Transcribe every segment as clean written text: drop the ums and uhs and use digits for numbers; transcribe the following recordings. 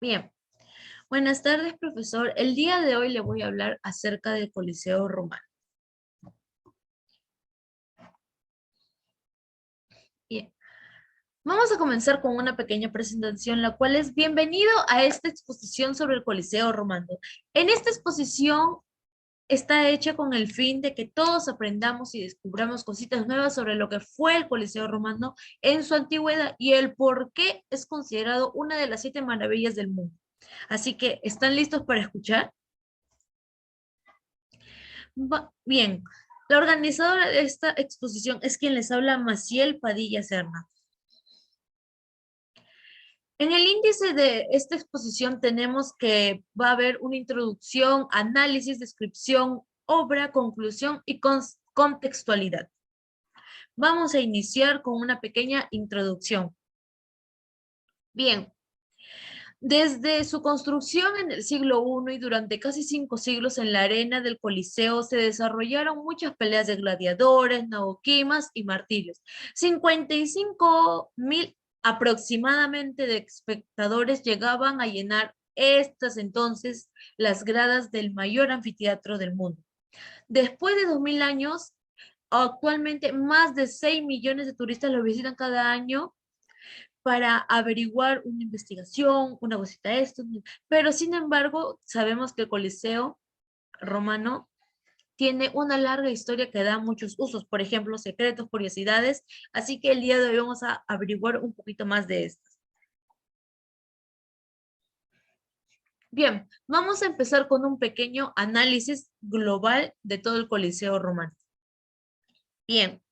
Bien, buenas tardes, profesor. El día de hoy le voy a hablar acerca del Coliseo Romano. Bien, vamos a comenzar con una pequeña presentación, la cual es bienvenido a esta exposición sobre el Coliseo Romano. En esta exposición está hecha con el fin de que todos aprendamos y descubramos cositas nuevas sobre lo que fue el Coliseo Romano en su antigüedad y el por qué es considerado una de las 7 maravillas del mundo. Así que, ¿están listos para escuchar? Bien, la organizadora de esta exposición es quien les habla, Maciel Padilla Serna. En el índice de esta exposición tenemos que va a haber una introducción, análisis, descripción, obra, conclusión y contextualidad. Vamos a iniciar con una pequeña introducción. Bien, desde su construcción en el siglo I y durante casi 5 siglos en la arena del Coliseo se desarrollaron muchas peleas de gladiadores, nauquimas y martirios. 55.000 aproximadamente de espectadores llegaban a llenar estas entonces las gradas del mayor anfiteatro del mundo. Después de 2000 años, actualmente más de 6 millones de turistas lo visitan cada año para averiguar una investigación, una cosita de esto, pero sin embargo sabemos que el Coliseo romano tiene una larga historia que da muchos usos, por ejemplo, secretos, curiosidades, así que el día de hoy vamos a averiguar un poquito más de esto. Bien, vamos a empezar con un pequeño análisis global de todo el Coliseo romano. Bien,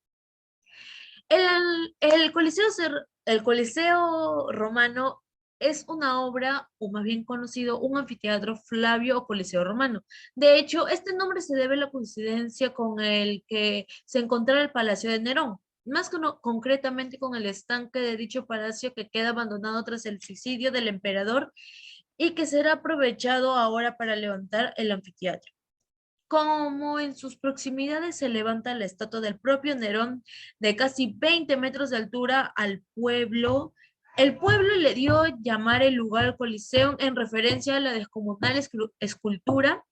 el el Coliseo romano es una obra, o más bien conocido, un anfiteatro Flavio o Coliseo romano. De hecho, este nombre se debe a la coincidencia con el que se encontraba el Palacio de Nerón, más concretamente con el estanque de dicho palacio que queda abandonado tras el suicidio del emperador y que será aprovechado ahora para levantar el anfiteatro. Como en sus proximidades se levanta la estatua del propio Nerón de casi 20 metros de altura al pueblo, el pueblo le dio llamar el lugar Coliseo en referencia a la descomunal escultura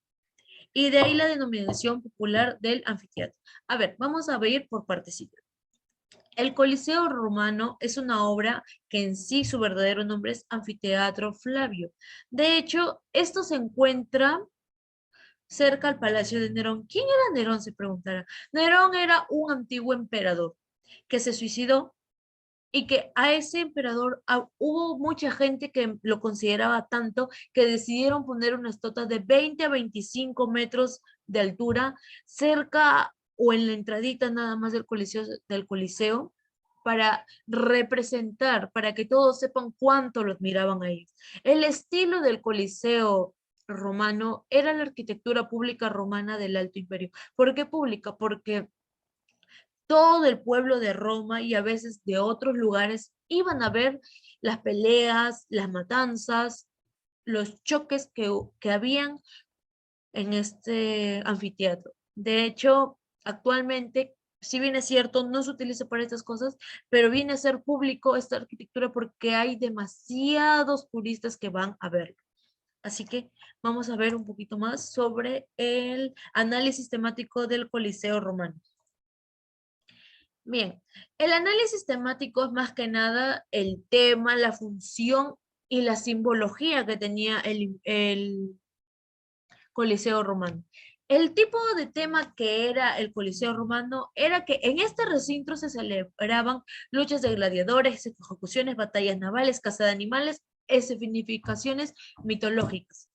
y de ahí la denominación popular del anfiteatro. A ver, vamos a ver por partecitas. El Coliseo romano es una obra que en sí su verdadero nombre es Anfiteatro Flavio. De hecho, esto se encuentra cerca al palacio de Nerón. ¿Quién era Nerón? Se preguntará. Nerón era un antiguo emperador que se suicidó y que a ese emperador hubo mucha gente que lo consideraba tanto que decidieron poner una estatua de 20 a 25 metros de altura cerca o en la entradita nada más del Coliseo para representar, para que todos sepan cuánto los miraban a ellos. El estilo del Coliseo romano era la arquitectura pública romana del Alto Imperio. ¿Por qué pública? Porque todo el pueblo de Roma y a veces de otros lugares iban a ver las peleas, las matanzas, los choques que habían en este anfiteatro. De hecho, actualmente, si bien es cierto, no se utiliza para estas cosas, pero viene a ser público esta arquitectura porque hay demasiados turistas que van a verlo. Así que vamos a ver un poquito más sobre el análisis temático del Coliseo romano. Bien, el análisis temático es más que nada el tema, la función y la simbología que tenía el Coliseo romano. El tipo de tema que era el Coliseo romano era que en este recinto se celebraban luchas de gladiadores, ejecuciones, batallas navales, caza de animales, escenificaciones mitológicas,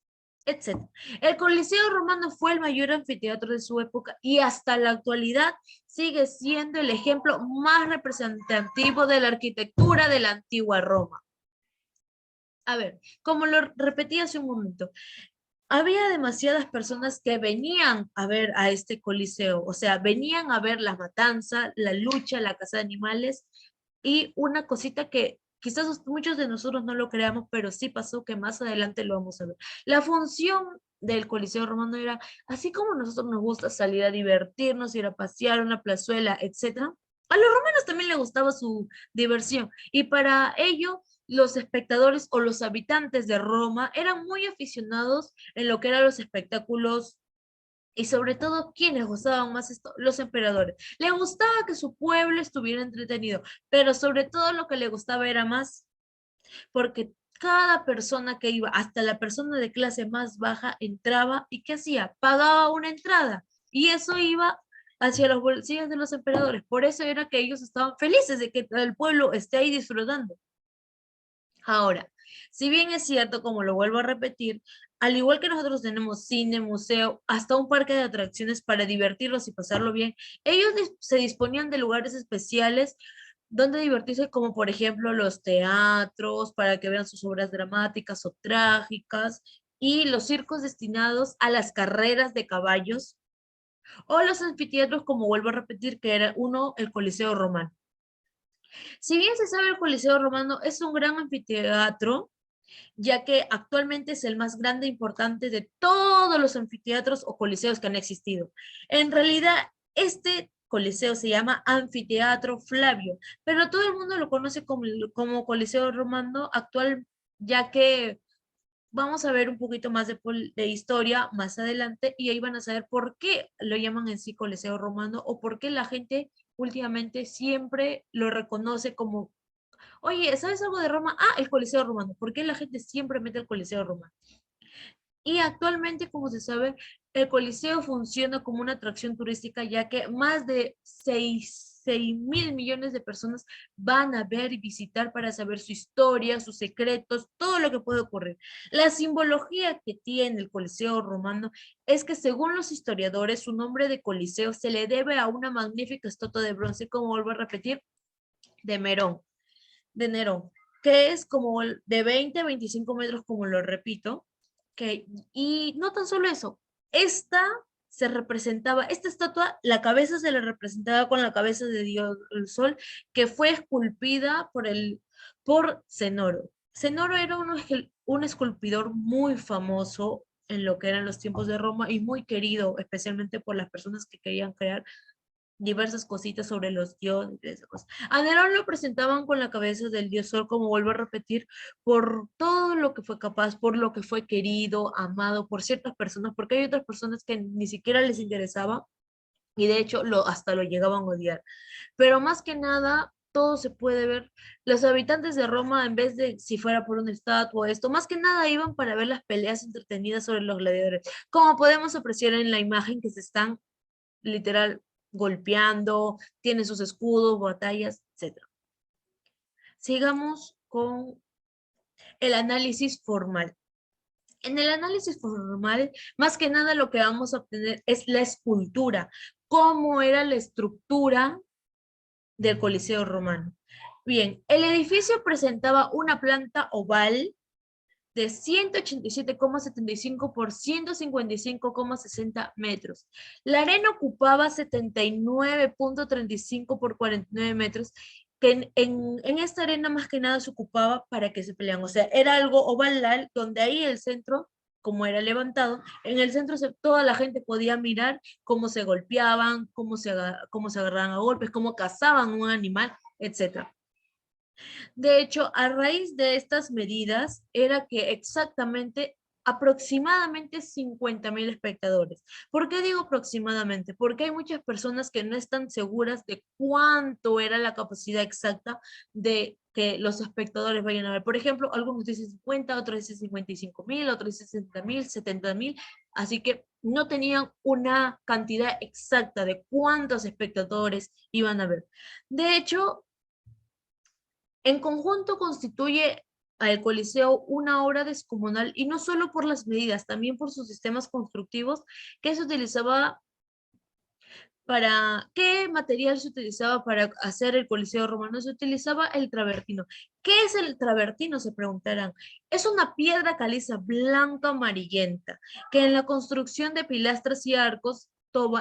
etc. El Coliseo romano fue el mayor anfiteatro de su época y hasta la actualidad sigue siendo el ejemplo más representativo de la arquitectura de la antigua Roma. A ver, como lo repetí hace un momento, había demasiadas personas que venían a ver a este coliseo, o sea, venían a ver la matanza, la lucha, la caza de animales y una cosita que quizás muchos de nosotros no lo creamos, pero sí pasó que más adelante lo vamos a ver. La función del Coliseo Romano era, así como a nosotros nos gusta salir a divertirnos, ir a pasear a una plazuela, etcétera, A los romanos también les gustaba su diversión y para ello los espectadores o los habitantes de Roma eran muy aficionados en lo que eran los espectáculos y sobre todo, ¿quiénes gustaban más esto? Los emperadores. Les gustaba que su pueblo estuviera entretenido, pero sobre todo lo que le gustaba era más porque cada persona que iba, hasta la persona de clase más baja, entraba y ¿qué hacía? Pagaba una entrada y eso iba hacia los bolsillos de los emperadores. Por eso era que ellos estaban felices de que el pueblo esté ahí disfrutando. Ahora, si bien es cierto, como lo vuelvo a repetir, al igual que nosotros tenemos cine, museo, hasta un parque de atracciones para divertirlos y pasarlo bien, ellos se disponían de lugares especiales donde divertirse, como por ejemplo los teatros, para que vean sus obras dramáticas o trágicas, y los circos destinados a las carreras de caballos, o los anfiteatros, como vuelvo a repetir, que era uno, el Coliseo Romano. Si bien se sabe, el Coliseo Romano es un gran anfiteatro, ya que actualmente es el más grande e importante de todos los anfiteatros o coliseos que han existido. En realidad, este coliseo se llama Anfiteatro Flavio, pero todo el mundo lo conoce como Coliseo Romano actual, ya que vamos a ver un poquito más de historia más adelante y ahí van a saber por qué lo llaman en sí Coliseo Romano o por qué la gente últimamente siempre lo reconoce como: oye, ¿sabes algo de Roma? Ah, el Coliseo Romano. ¿Por qué la gente siempre mete el Coliseo Romano? Y actualmente, como se sabe, el Coliseo funciona como una atracción turística, ya que más de 6.000 millones de personas van a ver y visitar para saber su historia, sus secretos, todo lo que puede ocurrir. La simbología que tiene el Coliseo Romano es que, según los historiadores, su nombre de Coliseo se le debe a una magnífica estatua de bronce, como vuelvo a repetir, de Nerón, que es como de 20 a 25 metros, como lo repito, que, y no tan solo eso, esta esta estatua, la cabeza se le representaba con la cabeza de Dios del Sol, que fue esculpida por Cenoro. Cenoro era un esculpidor muy famoso en lo que eran los tiempos de Roma y muy querido, especialmente por las personas que querían crear diversas cositas sobre los dioses y esas cosas. A Nerón lo presentaban con la cabeza del dios Sol, como vuelvo a repetir, por todo lo que fue capaz, por lo que fue querido, amado por ciertas personas, porque hay otras personas que ni siquiera les interesaba y de hecho hasta lo llegaban a odiar. Pero más que nada, todo se puede ver. Los habitantes de Roma, en vez de si fuera por una estatua o esto, más que nada iban para ver las peleas entretenidas sobre los gladiadores, como podemos apreciar en la imagen que se están literal golpeando, tiene sus escudos, batallas, etc. Sigamos con el análisis formal. En el análisis formal, más que nada lo que vamos a obtener es la escultura, cómo era la estructura del Coliseo Romano. Bien, el edificio presentaba una planta oval de 187,75 por 155,60 metros. La arena ocupaba 79,35 por 49 metros, que en esta arena más que nada se ocupaba para que se pelean. O sea, era algo ovalal donde ahí el centro, como era levantado, en el centro toda la gente podía mirar cómo se golpeaban, cómo se agarraban a golpes, cómo cazaban un animal, etcétera. De hecho, a raíz de estas medidas era que exactamente aproximadamente 50.000 espectadores. ¿Por qué digo aproximadamente? Porque hay muchas personas que no están seguras de cuánto era la capacidad exacta de que los espectadores vayan a ver. Por ejemplo, algunos dicen 50, otros dicen 55.000, otros dicen 60.000, 70.000. Así que no tenían una cantidad exacta de cuántos espectadores iban a ver. De hecho, en conjunto constituye al Coliseo una obra descomunal y no solo por las medidas, también por sus sistemas constructivos que se utilizaba ¿qué material se utilizaba para hacer el Coliseo Romano? Se utilizaba el travertino. ¿Qué es el travertino? Se preguntarán. Es una piedra caliza blanca amarillenta que en la construcción de pilastras y arcos,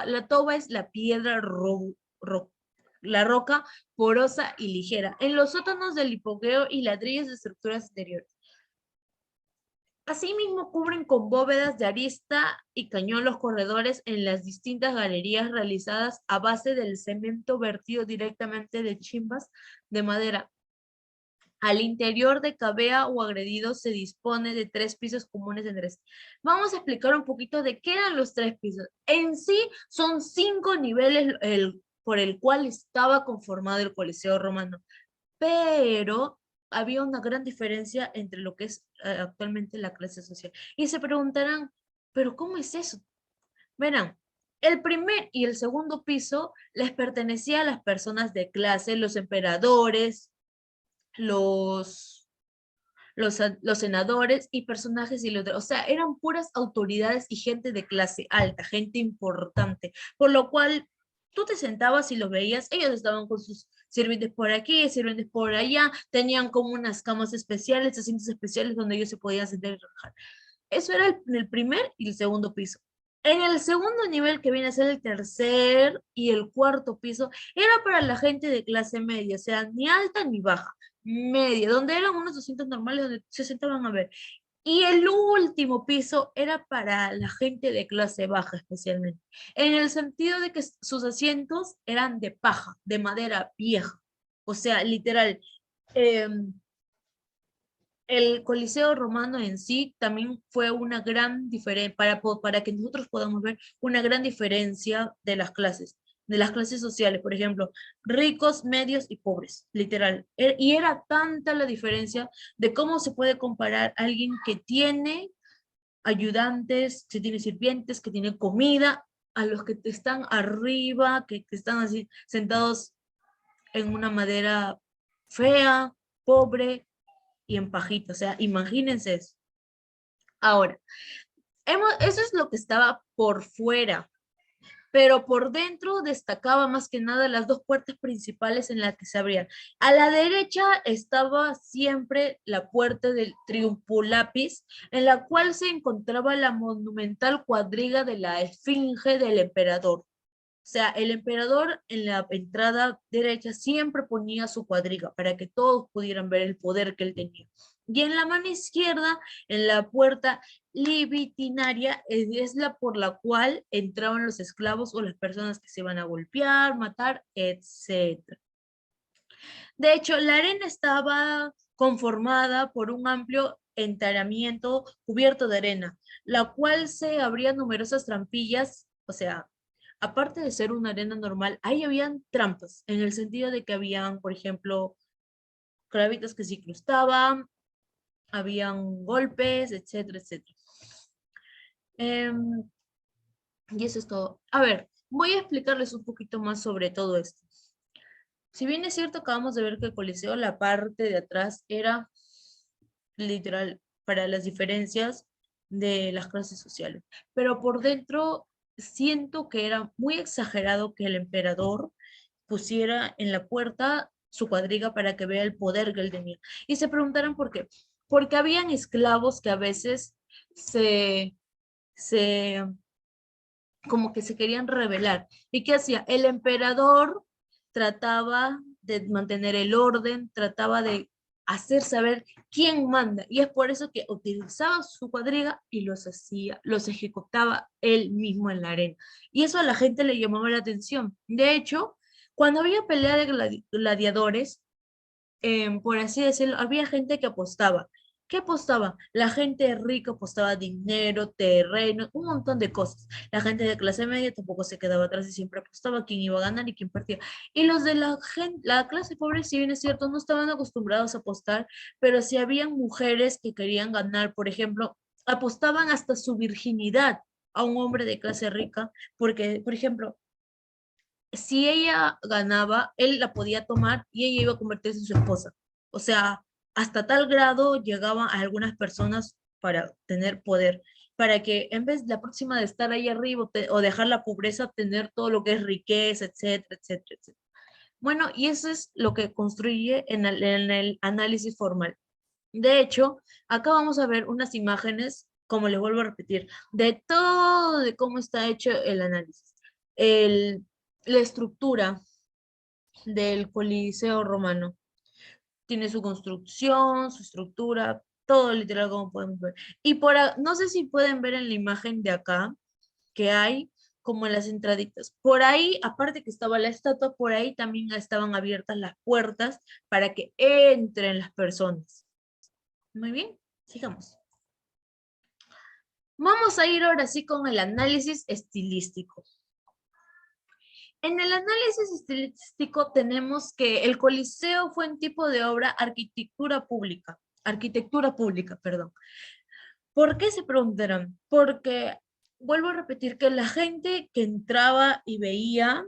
la toba es la piedra la roca porosa y ligera. En los sótanos del hipogeo y ladrillos de estructuras exteriores. Asimismo, cubren con bóvedas de arista y cañón los corredores en las distintas galerías realizadas a base del cemento vertido directamente de chimbas de madera. Al interior de cavea o agredido se dispone de 3 pisos comunes en tres. Vamos a explicar un poquito de qué eran los 3 pisos. En sí son 5 niveles por el cual estaba conformado el Coliseo Romano, pero había una gran diferencia entre lo que es actualmente la clase social. Y se preguntarán, ¿pero cómo es eso? Verán, el primer y el segundo piso les pertenecía a las personas de clase, los emperadores, los, los senadores y personajes ilustres. O sea, eran puras autoridades y gente de clase alta, gente importante, por lo cual tú te sentabas y los veías, ellos estaban con sus sirvientes por aquí, sirvientes por allá, tenían como unas camas especiales, asientos especiales donde ellos se podían sentar y relajar. Eso era el primer y el segundo piso. En el segundo nivel, que viene a ser el tercer y el cuarto piso, era para la gente de clase media, o sea, ni alta ni baja, media, donde eran unos asientos normales donde se sentaban a ver. Y el último piso era para la gente de clase baja especialmente, en el sentido de que sus asientos eran de paja, de madera vieja. O sea, literal, em, el Coliseo Romano en sí también fue una gran diferencia, para que nosotros podamos ver una gran diferencia de las clases sociales, por ejemplo, ricos, medios y pobres, literal. Y era tanta la diferencia de cómo se puede comparar a alguien que tiene ayudantes, que tiene sirvientes, que tiene comida, a los que están arriba, que están así sentados en una madera fea, pobre y en pajita. O sea, imagínense eso. Ahora, eso es lo que estaba por fuera, pero por dentro destacaba más que nada las 2 puertas principales en las que se abrían. A la derecha estaba siempre la puerta del Triunfulapis, en la cual se encontraba la monumental cuadriga de la esfinge del emperador. O sea, el emperador en la entrada derecha siempre ponía su cuadriga para que todos pudieran ver el poder que él tenía. Y en la mano izquierda, en la puerta libitinaria, es la por la cual entraban los esclavos o las personas que se iban a golpear, matar, etc. De hecho, la arena estaba conformada por un amplio enterramiento cubierto de arena, la cual se abría numerosas trampillas, o sea, aparte de ser una arena normal, ahí habían trampas, en el sentido de que habían, por ejemplo, clavitos que se incrustaban, habían golpes, etcétera, etcétera. Em, y eso es todo. A ver, voy a explicarles un poquito más sobre todo esto. Si bien es cierto, acabamos de ver que el Coliseo, la parte de atrás era literal para las diferencias de las clases sociales, pero por dentro siento que era muy exagerado que el emperador pusiera en la puerta su cuadriga para que vea el poder que él tenía. Y se preguntaron por qué. Porque habían esclavos que a veces se, se como que se querían rebelar. ¿Y qué hacía? El emperador trataba de mantener el orden, trataba de hacer saber quién manda. Y es por eso que utilizaba su cuadriga y los hacía, los ejecutaba él mismo en la arena. Y eso a la gente le llamaba la atención. De hecho, cuando había pelea de gladiadores, por así decirlo, había gente que apostaba. ¿Qué apostaba? La gente rica apostaba dinero, terreno, un montón de cosas. La gente de clase media tampoco se quedaba atrás y siempre apostaba quién iba a ganar y quién perdía. Y los de la clase pobre, si bien es cierto, no estaban acostumbrados a apostar, pero si habían mujeres que querían ganar, por ejemplo, apostaban hasta su virginidad a un hombre de clase rica, porque, por ejemplo, si ella ganaba, él la podía tomar y ella iba a convertirse en su esposa. O sea, hasta tal grado llegaban a algunas personas para tener poder, para que en vez de la próxima de estar ahí arriba o dejar la pobreza, tener todo lo que es riqueza, etcétera, etcétera, etcétera. Bueno, y eso es lo que construye en el análisis formal. De hecho, acá vamos a ver unas imágenes, como les vuelvo a repetir, de todo de cómo está hecho el análisis. El, la estructura del Coliseo romano tiene su construcción, su estructura, todo literal como podemos ver. Y no sé si pueden ver en la imagen de acá, que hay como en las entraditas. Por ahí, aparte que estaba la estatua, por ahí también estaban abiertas las puertas para que entren las personas. Muy bien, sigamos. Vamos a ir ahora sí con el análisis estilístico. En el análisis estilístico tenemos que el Coliseo fue un tipo de obra arquitectura pública, perdón. ¿Por qué se preguntarán? Porque vuelvo a repetir que la gente que entraba y veía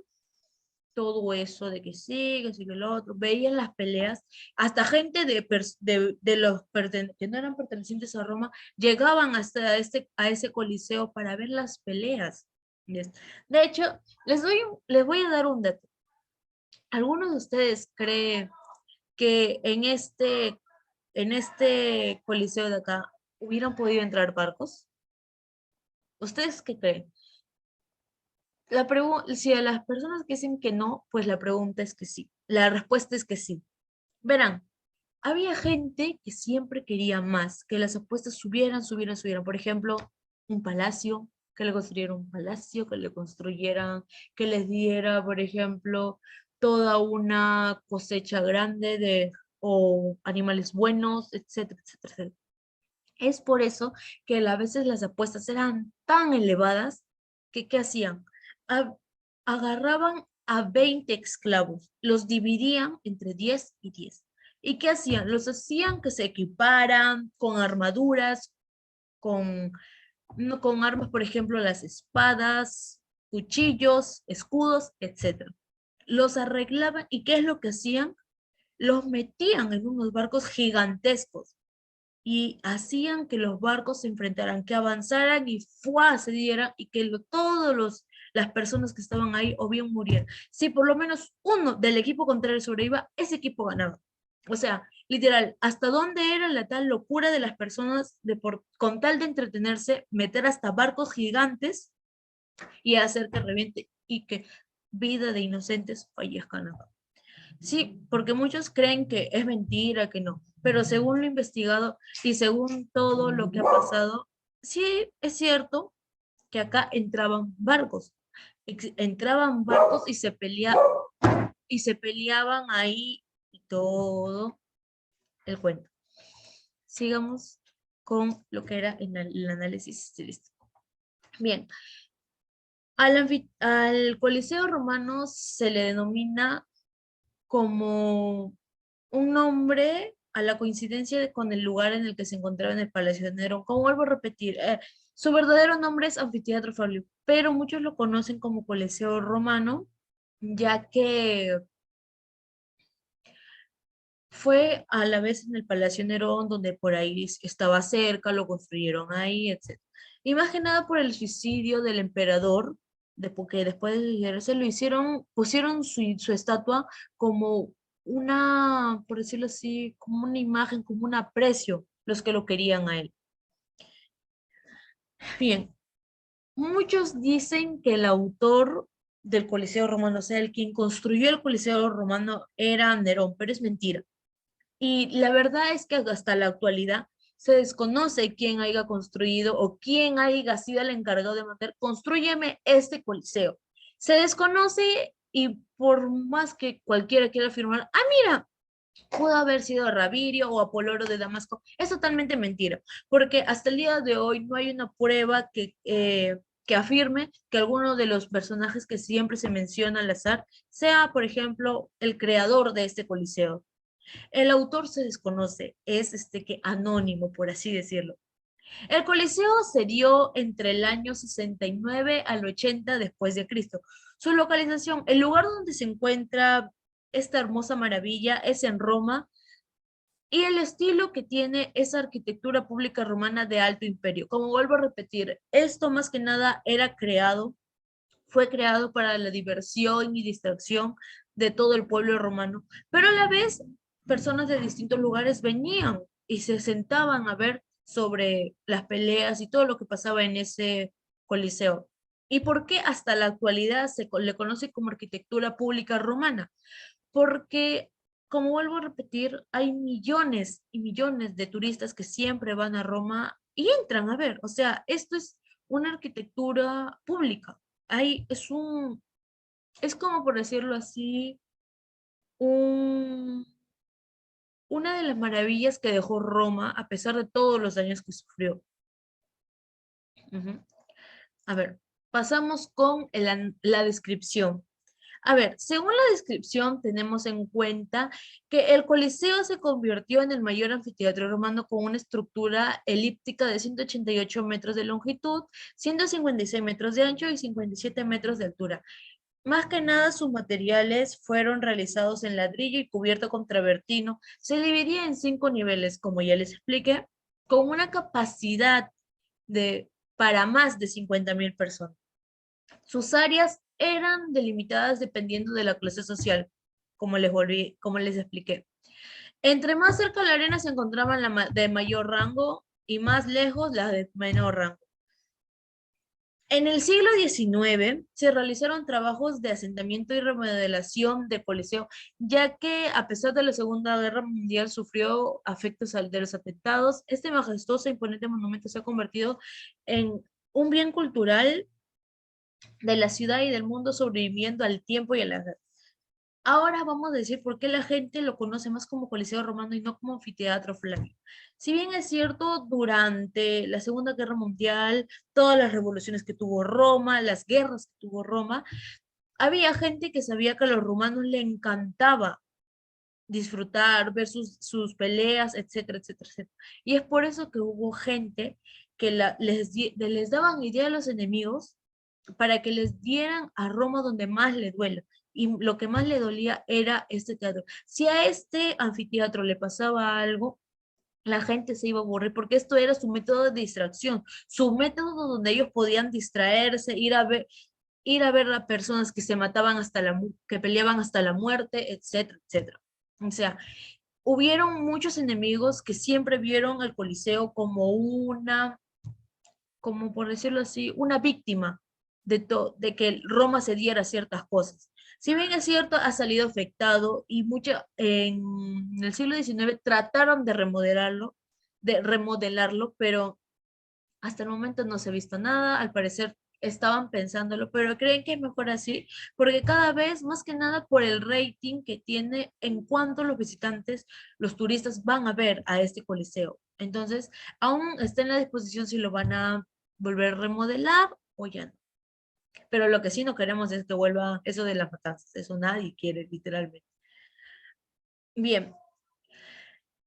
todo eso de que sí, que sí, que lo otro, veían las peleas, hasta gente de los que no eran pertenecientes a Roma, llegaban hasta a ese coliseo para ver las peleas. ¿Yes? De hecho, les voy a dar un dato. ¿Algunos de ustedes creen que en este coliseo de acá hubieran podido entrar barcos? ¿Ustedes qué creen? Si a las personas que dicen que no, pues la pregunta es que sí. La respuesta es que sí. Verán, había gente que siempre quería más, que las apuestas subieran. Por ejemplo, un palacio, que le construyeran un palacio, que le construyeran, que les diera, por ejemplo, toda una cosecha grande o animales buenos, etcétera, etcétera, etcétera. Es por eso que a veces las apuestas eran tan elevadas que ¿qué hacían? A- Agarraban a 20 esclavos, los dividían entre 10 y 10. ¿Y qué hacían? Los hacían que se equiparan con armaduras, con, no, con armas, por ejemplo, las espadas, cuchillos, escudos, etcétera. Los arreglaban y ¿qué es lo que hacían? Los metían en unos barcos gigantescos y hacían que los barcos se enfrentaran, que avanzaran y ¡fua! Se dieran y que las personas que estaban ahí o bien murieran. Si por lo menos uno del equipo contrario sobreviva, ese equipo ganaba. O sea, literal, ¿hasta dónde era la tal locura de las personas con tal de entretenerse, meter hasta barcos gigantes y hacer que reviente y que vida de inocentes fallezcan acá? Sí, porque muchos creen que es mentira, que no, pero según lo investigado y según todo lo que ha pasado, sí es cierto que acá entraban barcos y se peleaban ahí y todo el cuento. Sigamos con lo que era el análisis estilístico. Bien, al Coliseo Romano se le denomina como un nombre a la coincidencia con el lugar en el que se encontraba en el Palacio de Nerón. Como vuelvo a repetir, su verdadero nombre es Anfiteatro Fabio, pero muchos lo conocen como Coliseo Romano, ya que fue a la vez en el Palacio Nerón, donde por ahí estaba cerca, lo construyeron ahí, etc. Y más que nada por el suicidio del emperador, porque después de suicidarse lo hicieron, pusieron su estatua como por decirlo así, como una imagen, como un aprecio, los que lo querían a él. Bien, muchos dicen que el autor del Coliseo Romano, o sea, el quien construyó el Coliseo Romano era Nerón, pero es mentira. Y la verdad es que hasta la actualidad se desconoce quién haya construido o quién haya sido el encargado de mandar, construyeme este coliseo. Se desconoce y por más que cualquiera quiera afirmar, mira, pudo haber sido Rabirio o Apoloro de Damasco, es totalmente mentira, porque hasta el día de hoy no hay una prueba que afirme que alguno de los personajes que siempre se menciona al azar sea, por ejemplo, el creador de este coliseo. El autor se desconoce, es que anónimo, por así decirlo. El Coliseo se dio entre el año 69 al 80 después de Cristo. Su localización, el lugar donde se encuentra esta hermosa maravilla es en Roma y el estilo que tiene esa arquitectura pública romana de Alto Imperio. Como vuelvo a repetir, esto más que nada fue creado para la diversión y distracción de todo el pueblo romano, pero a la vez personas de distintos lugares venían y se sentaban a ver sobre las peleas y todo lo que pasaba en ese coliseo. ¿Y por qué hasta la actualidad le conoce como arquitectura pública romana? Porque como vuelvo a repetir, hay millones y millones de turistas que siempre van a Roma y entran a ver. O sea, esto es una arquitectura pública. Ahí es como por decirlo así, un, una de las maravillas que dejó Roma a pesar de todos los daños que sufrió. Ujú. A ver, pasamos con la descripción. A ver, según la descripción, tenemos en cuenta que el Coliseo se convirtió en el mayor anfiteatro romano con una estructura elíptica de 188 metros de longitud, 156 metros de ancho y 57 metros de altura. Más que nada, sus materiales fueron realizados en ladrillo y cubierto con travertino. Se dividía en 5 niveles, como ya les expliqué, con una capacidad de para más de 50.000 personas. Sus áreas eran delimitadas dependiendo de la clase social, como les expliqué. Entre más cerca de la arena se encontraban de mayor rango y más lejos las de menor rango. En el siglo XIX se realizaron trabajos de asentamiento y remodelación de Coliseo, ya que a pesar de la Segunda Guerra Mundial sufrió afectos de los atentados. Este majestuoso e imponente monumento se ha convertido en un bien cultural de la ciudad y del mundo, sobreviviendo al tiempo y a la guerra. Ahora vamos a decir por qué la gente lo conoce más como Coliseo Romano y no como Anfiteatro Flavio. Si bien es cierto, durante la Segunda Guerra Mundial, todas las revoluciones que tuvo Roma, las guerras que tuvo Roma, había gente que sabía que a los romanos le encantaba disfrutar, ver sus peleas, etcétera, etcétera, etcétera. Y es por eso que hubo gente que les daban idea a los enemigos para que les dieran a Roma donde más le duela. Y lo que más le dolía era este teatro. Si a este anfiteatro le pasaba algo, la gente se iba a aburrir porque esto era su método de distracción, su método donde ellos podían distraerse, ir a ver a personas que se mataban que peleaban hasta la muerte, etcétera, etcétera. O sea, hubieron muchos enemigos que siempre vieron al Coliseo como como por decirlo así, una víctima de que Roma se diera ciertas cosas. Si bien es cierto, ha salido afectado y en el siglo XIX trataron de remodelarlo, pero hasta el momento no se ha visto nada. Al parecer estaban pensándolo, pero creen que es mejor así, porque cada vez, más que nada por el rating que tiene en cuanto los visitantes, los turistas van a ver a este coliseo. Entonces, aún está en la disposición si lo van a volver a remodelar o ya no. Pero lo que sí no queremos es que vuelva eso de las matanzas. Eso nadie quiere, literalmente. Bien,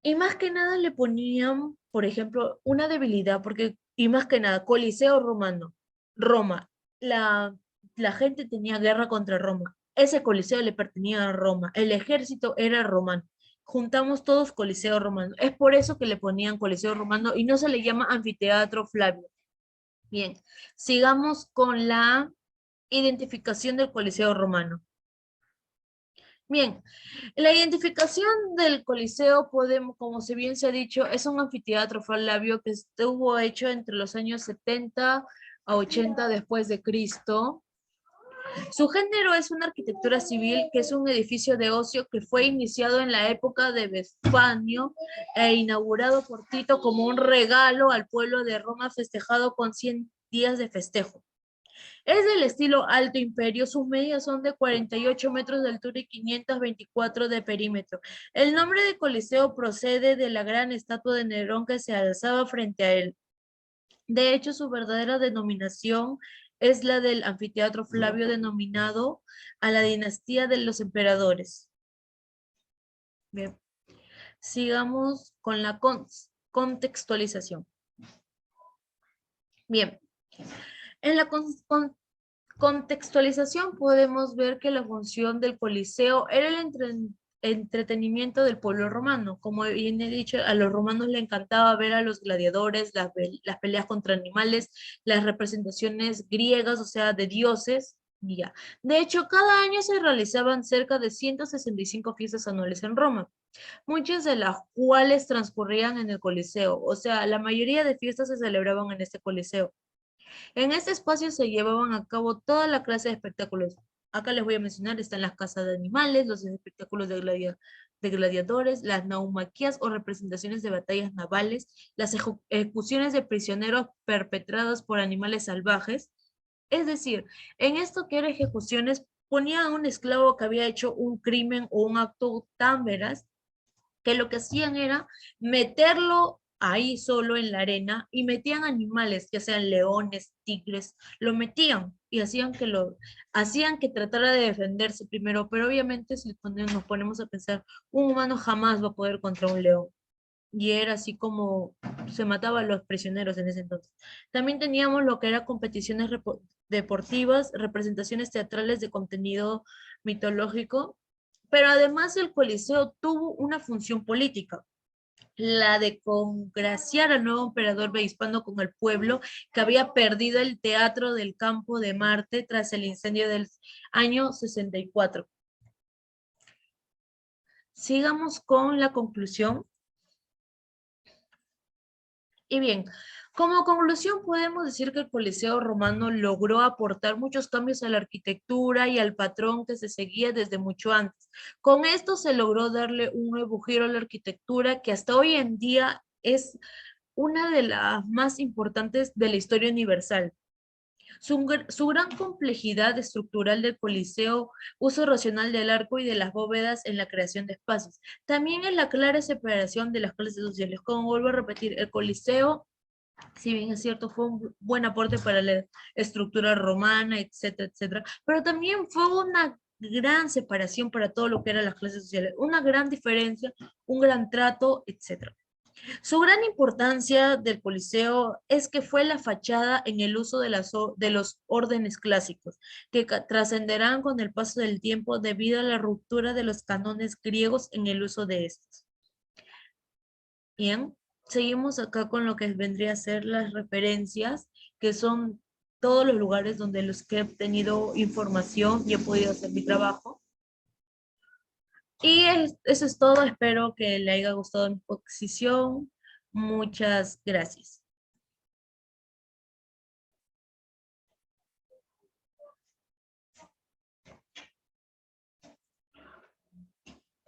y más que nada le ponían, por ejemplo, una debilidad, y más que nada, Coliseo Romano, Roma, la, la gente tenía guerra contra Roma. Ese Coliseo le pertenecía a Roma, el ejército era romano. Juntamos todos Coliseo Romano. Es por eso que le ponían Coliseo Romano y no se le llama Anfiteatro Flavio. Bien, sigamos con la identificación del Coliseo Romano. Bien, la identificación del Coliseo, como si bien se ha dicho, es un anfiteatro Flavio que estuvo hecho entre los años 70 a 80 después de Cristo. Su género es una arquitectura civil, que es un edificio de ocio que fue iniciado en la época de Vespanio e inaugurado por Tito como un regalo al pueblo de Roma, festejado con 100 días de festejo. Es del estilo Alto Imperio, sus medidas son de 48 metros de altura y 524 de perímetro. El nombre de Coliseo procede de la gran estatua de Nerón que se alzaba frente a él. De hecho, su verdadera denominación es la del anfiteatro Flavio, denominado a la dinastía de los emperadores. Bien, sigamos con la contextualización. Bien, en la contextualización podemos ver que la función del Coliseo era el entretenimiento del pueblo romano. Como bien he dicho, a los romanos les encantaba ver a los gladiadores, las peleas contra animales, las representaciones griegas, o sea, de dioses. Y ya. De hecho, cada año se realizaban cerca de 165 fiestas anuales en Roma, muchas de las cuales transcurrían en el Coliseo. O sea, la mayoría de fiestas se celebraban en este Coliseo. En este espacio se llevaban a cabo toda la clase de espectáculos. Acá les voy a mencionar, están las casas de animales, los espectáculos de de gladiadores, las naumaquias o representaciones de batallas navales, las ejecuciones de prisioneros perpetradas por animales salvajes. Es decir, en esto que eran ejecuciones, ponían a un esclavo que había hecho un crimen o un acto tan veraz que lo que hacían era meterlo ahí solo en la arena y metían animales, ya sean leones, tigres, lo metían y hacían que tratara de defenderse primero, pero obviamente si nos ponemos a pensar, un humano jamás va a poder contra un león. Y era así como se mataba a los prisioneros en ese entonces. También teníamos lo que era competiciones deportivas, representaciones teatrales de contenido mitológico, pero además el Coliseo tuvo una función política, la de congraciar al nuevo emperador prehispano con el pueblo que había perdido el teatro del campo de Marte tras el incendio del año 64. Sigamos con la conclusión. Y bien, como conclusión podemos decir que el Coliseo romano logró aportar muchos cambios a la arquitectura y al patrón que se seguía desde mucho antes. Con esto se logró darle un nuevo giro a la arquitectura que hasta hoy en día es una de las más importantes de la historia universal. Su gran complejidad estructural del Coliseo, uso racional del arco y de las bóvedas en la creación de espacios. También es la clara separación de las clases sociales. Como vuelvo a repetir, el Coliseo, si bien es cierto, fue un buen aporte para la estructura romana, etcétera, etcétera, pero también fue una gran separación para todo lo que eran las clases sociales, una gran diferencia, un gran trato, etcétera. Su gran importancia del Coliseo es que fue la fachada en el uso de los órdenes clásicos, que trascenderán con el paso del tiempo debido a la ruptura de los cánones griegos en el uso de estos. Bien, seguimos acá con lo que vendría a ser las referencias, que son todos los lugares donde los que he obtenido información y he podido hacer mi trabajo. Y eso es todo, espero que le haya gustado mi exposición. Muchas gracias.